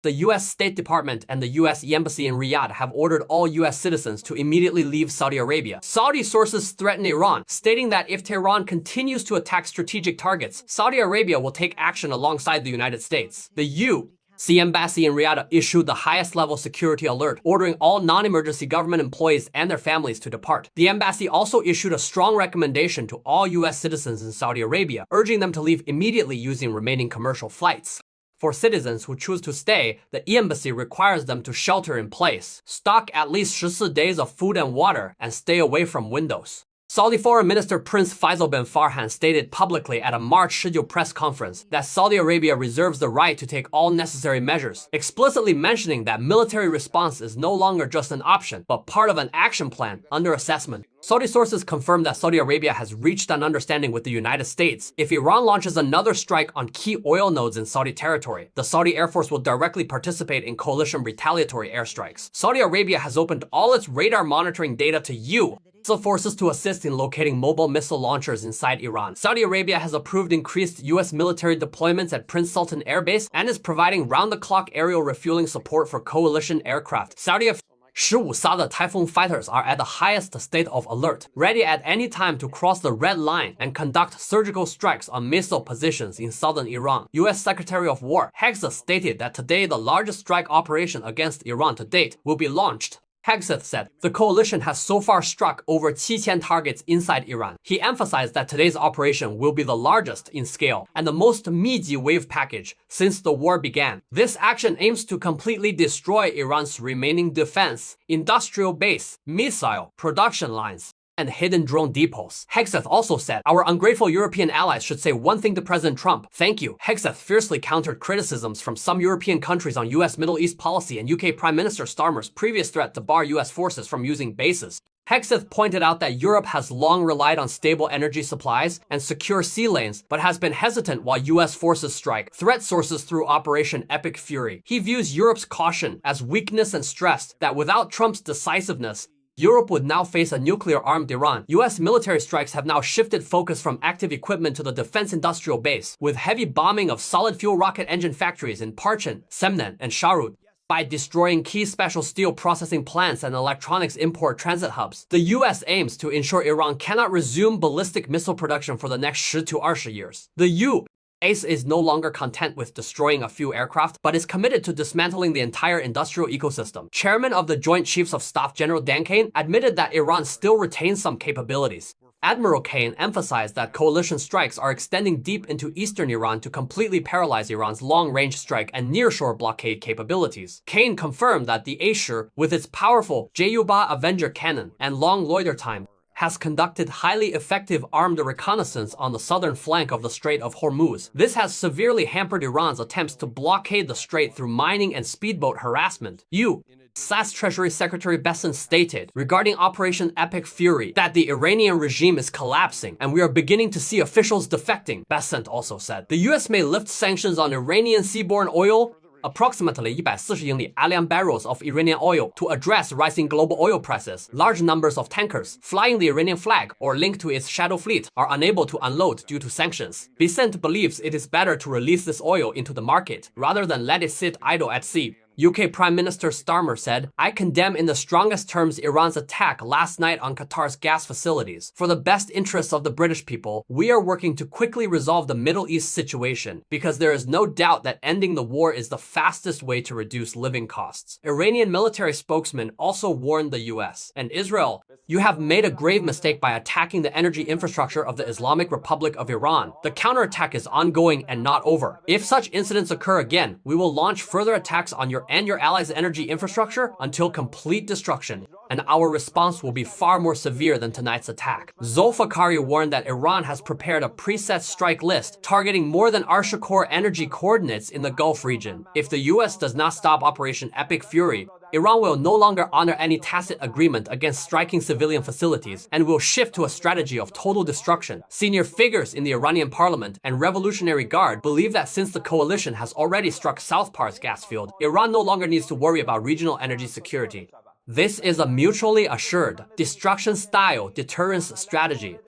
The U.S. State Department and the U.S. Embassy in Riyadh have ordered all U.S. citizens to immediately leave Saudi Arabia. Saudi sources threaten Iran, stating that if Tehran continues to attack strategic targets, Saudi Arabia will take action alongside the United States. The U.S. Embassy in Riyadh issued the highest-level security alert, ordering all non-emergency government employees and their families to depart. The embassy also issued a strong recommendation to all U.S. citizens in Saudi Arabia, urging them to leave immediately using remaining commercial flights. For citizens who choose to stay, the embassy requires them to shelter in place, stock at least 14 days of food and water, and stay away from windows. Saudi Foreign Minister Prince Faisal bin Farhan stated publicly at a March scheduled press conference that Saudi Arabia reserves the right to take all necessary measures, explicitly mentioning that military response is no longer just an option, but part of an action plan under assessment. Saudi sources confirm that Saudi Arabia has reached an understanding with the United States. If Iran launches another strike on key oil nodes in Saudi territory, the Saudi Air Force will directly participate in coalition retaliatory airstrikes. Saudi Arabia has opened all its radar monitoring data to U.S. forces to assist in locating mobile missile launchers inside Iran. Saudi Arabia has approved increased U.S. military deployments at Prince Sultan Air Base and is providing round-the-clock aerial refueling support for coalition aircraft. Saudi 15 SADA Typhoon fighters are at the highest state of alert, ready at any time to cross the red line and conduct surgical strikes on missile positions in southern Iran. U.S. Secretary of War Hegseth stated that today the largest strike operation against Iran to date will be launched. Hegseth said, the coalition has so far struck over 7,000 targets inside Iran. He emphasized that today's operation will be the largest in scale and the most meaty wave package since the war began. This action aims to completely destroy Iran's remaining defense, industrial base, missile production lines, and hidden drone depots. Hegseth also said, our ungrateful European allies should say one thing to President Trump: thank you. Hegseth fiercely countered criticisms from some European countries on U.S. Middle East policy and UK Prime Minister Starmer's previous threat to bar U.S. forces from using bases. Hegseth pointed out that Europe has long relied on stable energy supplies and secure sea lanes, but has been hesitant while U.S. forces strike threat sources through Operation Epic Fury. He views Europe's caution as weakness and stressed that without Trump's decisiveness, Europe would now face a nuclear-armed Iran. U.S. military strikes have now shifted focus from active equipment to the defense industrial base, with heavy bombing of solid-fuel rocket engine factories in Parchin, Semnan, and Sharut. By destroying key special steel processing plants and electronics import transit hubs, the U.S. aims to ensure Iran cannot resume ballistic missile production for the next 10 to 20 years. The U.S. is no longer content with destroying a few aircraft, but is committed to dismantling the entire industrial ecosystem. Chairman of the Joint Chiefs of Staff General Dan Kane admitted that Iran still retains some capabilities. Admiral Kane emphasized that coalition strikes are extending deep into eastern Iran to completely paralyze Iran's long-range strike and nearshore blockade capabilities. Kane confirmed that the Aishur, with its powerful Jayuba Avenger cannon and long loiter time, has conducted highly effective armed reconnaissance on the southern flank of the Strait of Hormuz. This has severely hampered Iran's attempts to blockade the strait through mining and speedboat harassment. U.S. Treasury Secretary Bessent stated regarding Operation Epic Fury that the Iranian regime is collapsing and we are beginning to see officials defecting. Bessent also said the U.S. may lift sanctions on Iranian seaborne oil, approximately 140 英里 alien barrels of Iranian oil, to address rising global oil prices. Large numbers of tankers flying the Iranian flag or linked to its shadow fleet are unable to unload due to sanctions. Bessent believes it is better to release this oil into the market rather than let it sit idle at sea. UK Prime Minister Starmer said, I condemn in the strongest terms Iran's attack last night on Qatar's gas facilities. For the best interests of the British people, we are working to quickly resolve the Middle East situation because there is no doubt that ending the war is the fastest way to reduce living costs. Iranian military spokesman also warned the US and Israel, you have made a grave mistake by attacking the energy infrastructure of the Islamic Republic of Iran. The counterattack is ongoing and not over. If such incidents occur again, we will launch further attacks on your allies' energy infrastructure until complete destruction, and our response will be far more severe than tonight's attack. Zulfikari warned that Iran has prepared a preset strike list targeting more than Arshakor energy coordinates in the Gulf region. If the US does not stop Operation Epic Fury, Iran will no longer honor any tacit agreement against striking civilian facilities and will shift to a strategy of total destruction. Senior figures in the Iranian parliament and Revolutionary Guard believe that since the coalition has already struck South Pars gas field, Iran no longer needs to worry about regional energy security. This is a mutually assured, destruction-style deterrence strategy.